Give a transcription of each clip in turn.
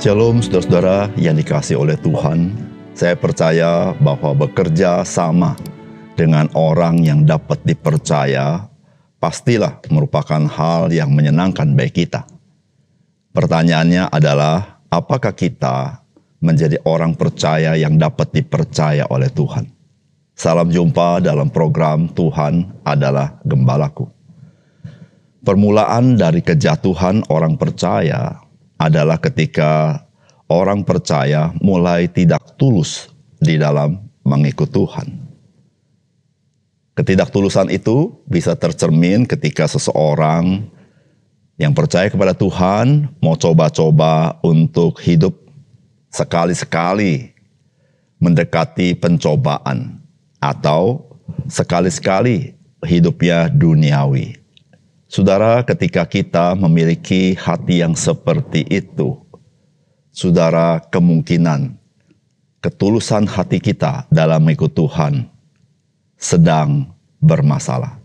Shalom saudara-saudara yang dikasihi oleh Tuhan. Saya percaya bahwa bekerja sama dengan orang yang dapat dipercaya pastilah merupakan hal yang menyenangkan bagi kita. Pertanyaannya adalah, apakah kita menjadi orang percaya yang dapat dipercaya oleh Tuhan? Salam jumpa dalam program Tuhan adalah Gembalaku. Permulaan dari kejatuhan orang percaya adalah ketika orang percaya mulai tidak tulus di dalam mengikut Tuhan. Ketidaktulusan itu bisa tercermin ketika seseorang yang percaya kepada Tuhan mau coba-coba untuk hidup sekali-sekali mendekati pencobaan atau sekali-sekali hidupnya duniawi. Saudara, ketika kita memiliki hati yang seperti itu, saudara, kemungkinan ketulusan hati kita dalam mengikut Tuhan sedang bermasalah.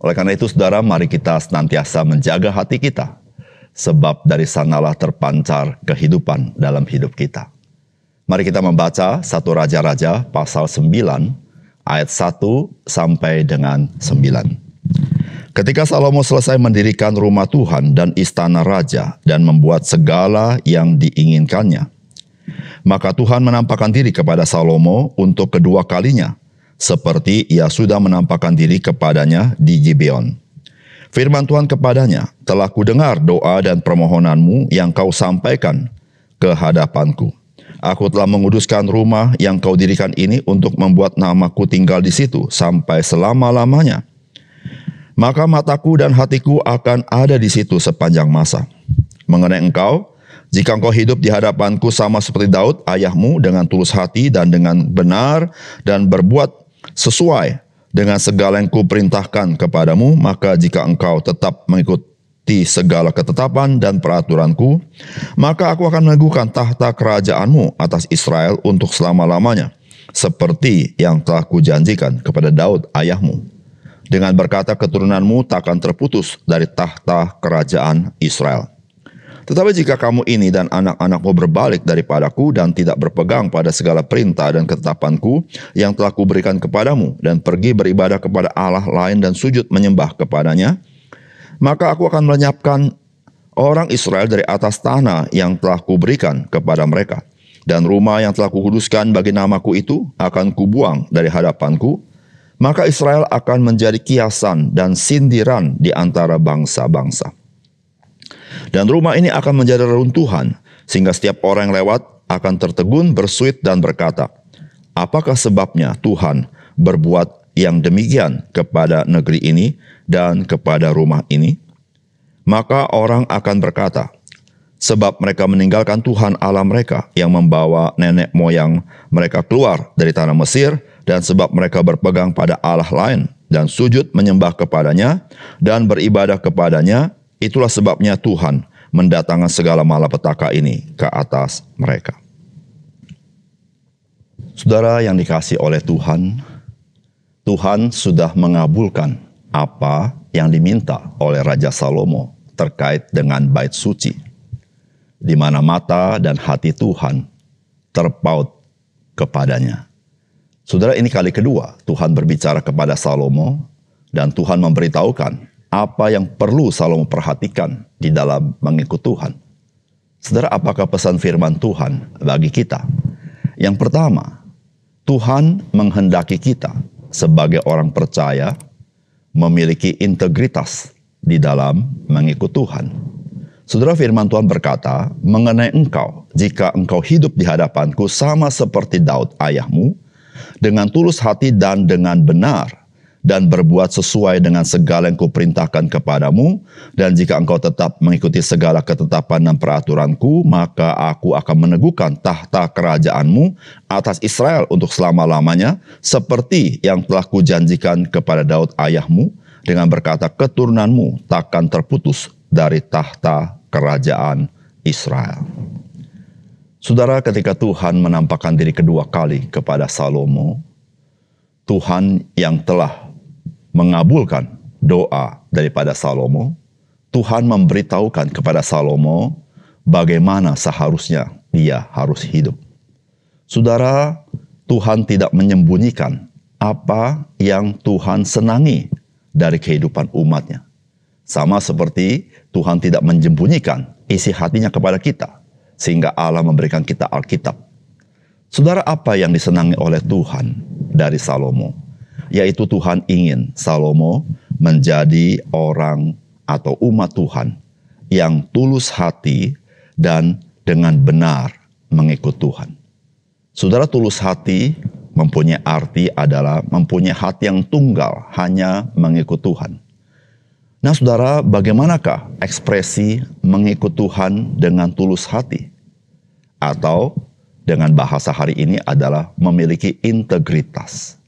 Oleh karena itu, saudara, mari kita senantiasa menjaga hati kita, sebab dari sanalah terpancar kehidupan dalam hidup kita. Mari kita membaca 1 Raja-Raja pasal 9 ayat 1 sampai dengan 9. Ketika Salomo selesai mendirikan rumah Tuhan dan istana raja dan membuat segala yang diinginkannya, maka Tuhan menampakkan diri kepada Salomo untuk kedua kalinya, seperti ia sudah menampakkan diri kepadanya di Gibeon. Firman Tuhan kepadanya, "Telah kudengar doa dan permohonanmu yang kau sampaikan ke hadapanku. Aku telah menguduskan rumah yang kau dirikan ini untuk membuat namaku tinggal di situ sampai selama-lamanya. Maka mataku dan hatiku akan ada di situ sepanjang masa. Mengenai engkau, jika engkau hidup di hadapanku sama seperti Daud ayahmu dengan tulus hati dan dengan benar dan berbuat sesuai dengan segala yang kuperintahkan kepadamu, maka jika engkau tetap mengikuti segala ketetapan dan peraturanku, maka aku akan meneguhkan tahta kerajaanmu atas Israel untuk selama-lamanya, seperti yang telah kujanjikan kepada Daud ayahmu. Dengan berkata keturunanmu takkan terputus dari tahta kerajaan Israel. Tetapi jika kamu ini dan anak-anakmu berbalik daripadaku dan tidak berpegang pada segala perintah dan ketetapanku yang telah kuberikan kepadamu dan pergi beribadah kepada Allah lain dan sujud menyembah kepadanya, maka aku akan melenyapkan orang Israel dari atas tanah yang telah kuberikan kepada mereka. Dan rumah yang telah kukuduskan bagi namaku itu akan kubuang dari hadapanku. Maka Israel akan menjadi kiasan dan sindiran di antara bangsa-bangsa. Dan rumah ini akan menjadi reruntuhan, sehingga setiap orang yang lewat akan tertegun, bersuit dan berkata, apakah sebabnya Tuhan berbuat yang demikian kepada negeri ini dan kepada rumah ini? Maka orang akan berkata, sebab mereka meninggalkan Tuhan Allah mereka yang membawa nenek moyang mereka keluar dari tanah Mesir, dan sebab mereka berpegang pada Allah lain dan sujud menyembah kepadanya dan beribadah kepadanya, itulah sebabnya Tuhan mendatangkan segala malapetaka ini ke atas mereka. Saudara yang dikasihi oleh Tuhan, Tuhan sudah mengabulkan apa yang diminta oleh Raja Salomo terkait dengan bait suci, di mana mata dan hati Tuhan terpaut kepadanya. Saudara, ini kali kedua Tuhan berbicara kepada Salomo dan Tuhan memberitahukan apa yang perlu Salomo perhatikan di dalam mengikut Tuhan. Saudara, apakah pesan firman Tuhan bagi kita? Yang pertama, Tuhan menghendaki kita sebagai orang percaya memiliki integritas di dalam mengikut Tuhan. Saudara, firman Tuhan berkata, mengenai engkau, jika engkau hidup di hadapanku sama seperti Daud ayahmu, dengan tulus hati dan dengan benar, dan berbuat sesuai dengan segala yang kuperintahkan kepadamu, dan jika engkau tetap mengikuti segala ketetapan dan peraturanku, maka aku akan meneguhkan tahta kerajaanmu atas Israel untuk selama-lamanya, seperti yang telah kujanjikan kepada Daud ayahmu, dengan berkata keturunanmu takkan terputus dari tahta kerajaan Israel. Saudara, ketika Tuhan menampakkan diri kedua kali kepada Salomo, Tuhan yang telah mengabulkan doa daripada Salomo, Tuhan memberitahukan kepada Salomo bagaimana seharusnya dia harus hidup. Saudara, Tuhan tidak menyembunyikan apa yang Tuhan senangi dari kehidupan umatnya. Sama seperti Tuhan tidak menyembunyikan isi hatinya kepada kita, sehingga Allah memberikan kita Alkitab. Saudara, apa yang disenangi oleh Tuhan dari Salomo? Yaitu Tuhan ingin Salomo menjadi orang atau umat Tuhan yang tulus hati dan dengan benar mengikut Tuhan. Saudara, tulus hati mempunyai arti adalah mempunyai hati yang tunggal, hanya mengikut Tuhan. Nah saudara, bagaimanakah ekspresi mengikut Tuhan dengan tulus hati? Atau dengan bahasa hari ini adalah memiliki integritas.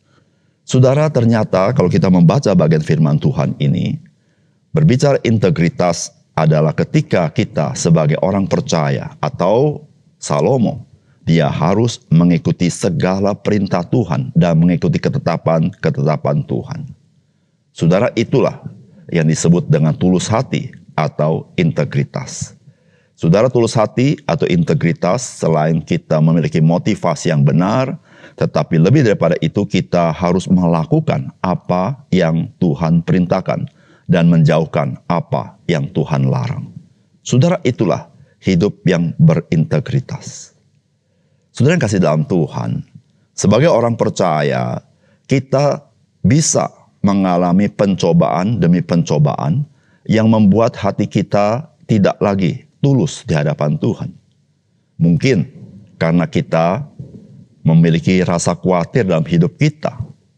Saudara, ternyata kalau kita membaca bagian firman Tuhan ini, berbicara integritas adalah ketika kita sebagai orang percaya atau Salomo, dia harus mengikuti segala perintah Tuhan dan mengikuti ketetapan Tuhan. Saudara, itulah yang disebut dengan tulus hati atau integritas. Saudara, tulus hati atau integritas selain kita memiliki motivasi yang benar, tetapi lebih daripada itu kita harus melakukan apa yang Tuhan perintahkan dan menjauhkan apa yang Tuhan larang. Saudara, itulah hidup yang berintegritas. Saudara yang kasih dalam Tuhan, sebagai orang percaya, kita bisa mengalami pencobaan demi pencobaan yang membuat hati kita tidak lagi tulus di hadapan Tuhan. Mungkin karena kita memiliki rasa khawatir dalam hidup kita,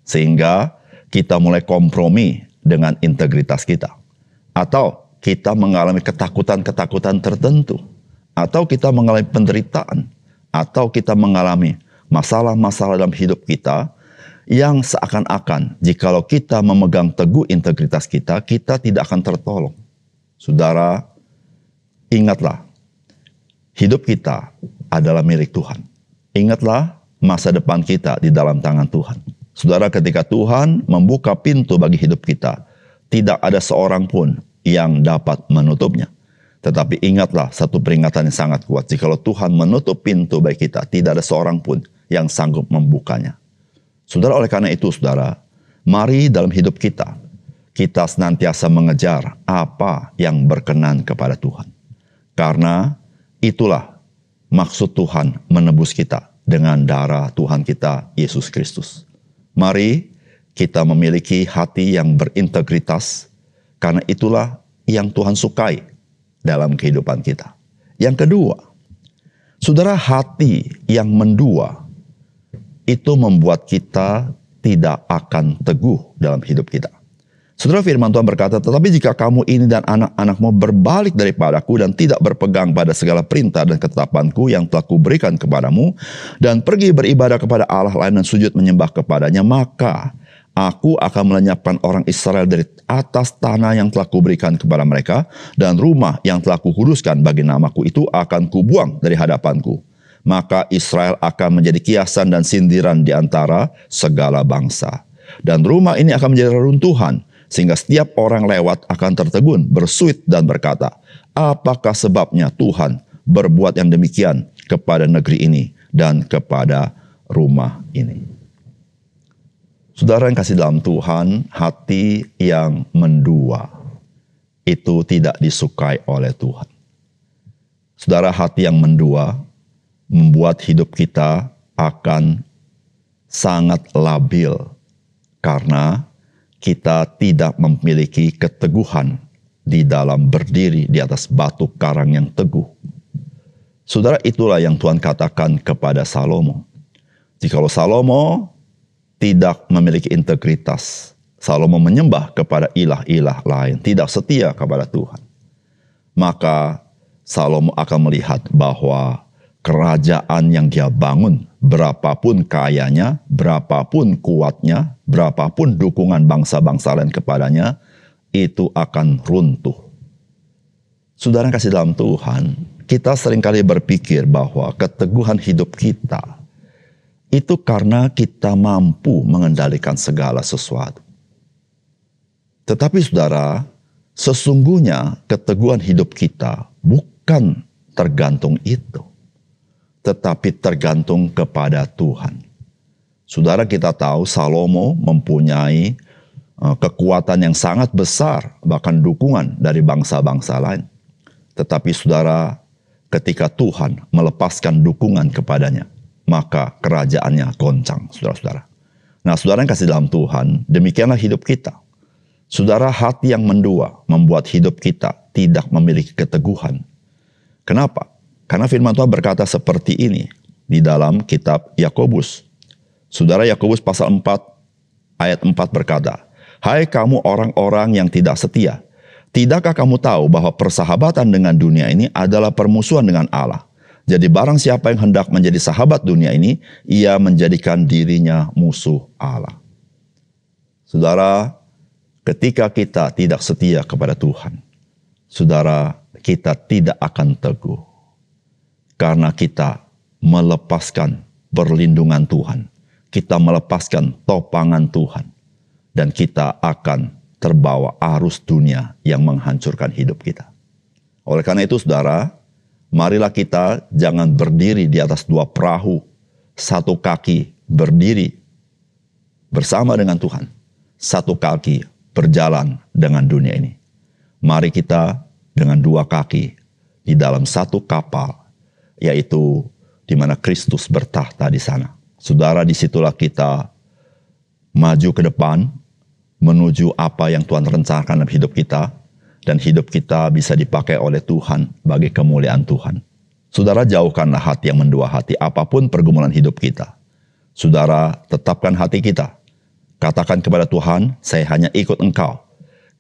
sehingga kita mulai kompromi dengan integritas kita. Atau kita mengalami ketakutan-ketakutan tertentu, atau kita mengalami penderitaan, atau kita mengalami masalah-masalah dalam hidup kita yang seakan-akan jikalau kita memegang teguh integritas kita, kita tidak akan tertolong. Saudara, ingatlah, hidup kita adalah milik Tuhan. Ingatlah, masa depan kita di dalam tangan Tuhan. Saudara, ketika Tuhan membuka pintu bagi hidup kita, tidak ada seorang pun yang dapat menutupnya. Tetapi ingatlah satu peringatan yang sangat kuat. Jikalau Tuhan menutup pintu bagi kita, tidak ada seorang pun yang sanggup membukanya. Saudara, oleh karena itu saudara, mari dalam hidup kita senantiasa mengejar apa yang berkenan kepada Tuhan. Karena itulah maksud Tuhan menebus kita dengan darah Tuhan kita, Yesus Kristus. Mari kita memiliki hati yang berintegritas, karena itulah yang Tuhan sukai dalam kehidupan kita. Yang kedua, saudara, hati yang mendua itu membuat kita tidak akan teguh dalam hidup kita. Saudara, firman Tuhan berkata, tetapi jika kamu ini dan anak-anakmu berbalik daripadaku dan tidak berpegang pada segala perintah dan ketetapanku yang telah kuberikan kepadamu, dan pergi beribadah kepada Allah lain dan sujud menyembah kepadanya, maka aku akan melenyapkan orang Israel dari atas tanah yang telah kuberikan kepada mereka, dan rumah yang telah kukuduskan bagi namaku itu akan kubuang dari hadapanku. Maka Israel akan menjadi kiasan dan sindiran di antara segala bangsa. Dan rumah ini akan menjadi reruntuhan, sehingga setiap orang lewat akan tertegun, bersuit dan berkata, apakah sebabnya Tuhan berbuat yang demikian kepada negeri ini dan kepada rumah ini? Saudara yang kasih dalam Tuhan, hati yang mendua itu tidak disukai oleh Tuhan. Saudara, hati yang mendua membuat hidup kita akan sangat labil karena kita tidak memiliki keteguhan di dalam berdiri di atas batu karang yang teguh. Saudara, itulah yang Tuhan katakan kepada Salomo. Jikalau Salomo tidak memiliki integritas, Salomo menyembah kepada ilah-ilah lain, tidak setia kepada Tuhan, maka Salomo akan melihat bahwa kerajaan yang dia bangun, berapapun kayanya, berapapun kuatnya, berapapun dukungan bangsa-bangsa lain kepadanya, itu akan runtuh. Saudara yang kasih dalam Tuhan, kita seringkali berpikir bahwa keteguhan hidup kita itu karena kita mampu mengendalikan segala sesuatu. Tetapi saudara, sesungguhnya keteguhan hidup kita bukan tergantung itu, tetapi tergantung kepada Tuhan. Saudara, kita tahu Salomo mempunyai kekuatan yang sangat besar, bahkan dukungan dari bangsa-bangsa lain. Tetapi saudara, ketika Tuhan melepaskan dukungan kepadanya, maka kerajaannya goncang, saudara-saudara. Nah, saudara yang kasih dalam Tuhan, demikianlah hidup kita. Saudara, hati yang mendua membuat hidup kita tidak memiliki keteguhan. Kenapa? Karena firman Tuhan berkata seperti ini di dalam kitab Yakobus. Saudara, Yakobus pasal 4 ayat 4 berkata, "Hai kamu orang-orang yang tidak setia, tidakkah kamu tahu bahwa persahabatan dengan dunia ini adalah permusuhan dengan Allah? Jadi barang siapa yang hendak menjadi sahabat dunia ini, ia menjadikan dirinya musuh Allah." Saudara, ketika kita tidak setia kepada Tuhan, saudara, kita tidak akan teguh. Karena kita melepaskan perlindungan Tuhan. Kita melepaskan topangan Tuhan. Dan kita akan terbawa arus dunia yang menghancurkan hidup kita. Oleh karena itu saudara, marilah kita jangan berdiri di atas dua perahu. Satu kaki berdiri bersama dengan Tuhan. Satu kaki berjalan dengan dunia ini. Mari kita dengan dua kaki di dalam satu kapal, yaitu di mana Kristus bertahta di sana. Saudara, disitulah kita maju ke depan, menuju apa yang Tuhan rencanakan dalam hidup kita, dan hidup kita bisa dipakai oleh Tuhan bagi kemuliaan Tuhan. Saudara, jauhkanlah hati yang mendua hati, apapun pergumulan hidup kita. Saudara, tetapkan hati kita. Katakan kepada Tuhan, saya hanya ikut Engkau,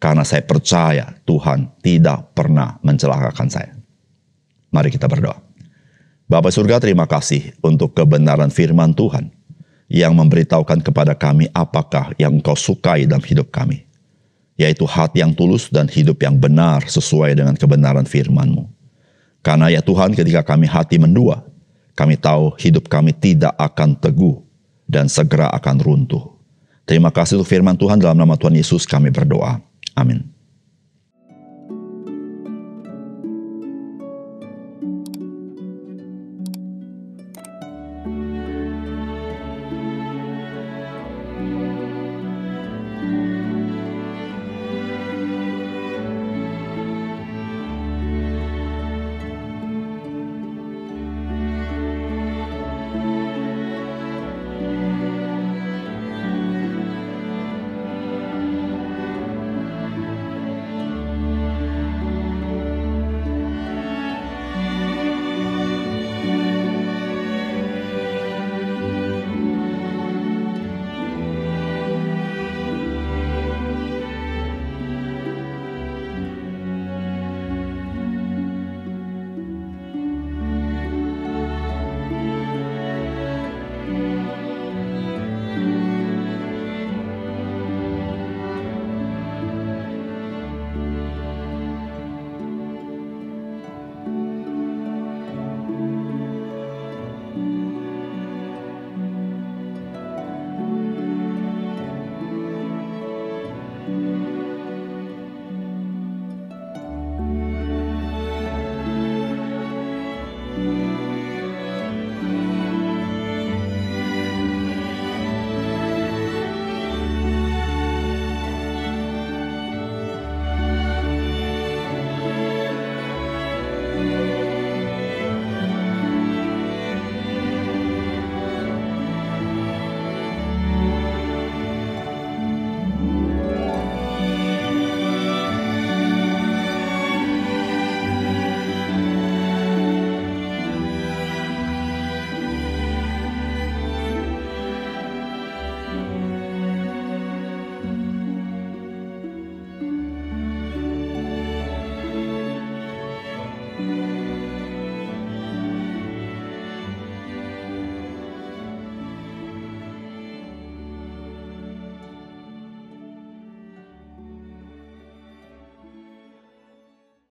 karena saya percaya Tuhan tidak pernah mencelakakan saya. Mari kita berdoa. Bapa surga, terima kasih untuk kebenaran firman Tuhan yang memberitahukan kepada kami apakah yang Engkau sukai dalam hidup kami, yaitu hati yang tulus dan hidup yang benar sesuai dengan kebenaran firman-Mu. Karena ya Tuhan, ketika kami hati mendua, kami tahu hidup kami tidak akan teguh dan segera akan runtuh. Terima kasih untuk firman Tuhan, dalam nama Tuhan Yesus kami berdoa. Amin.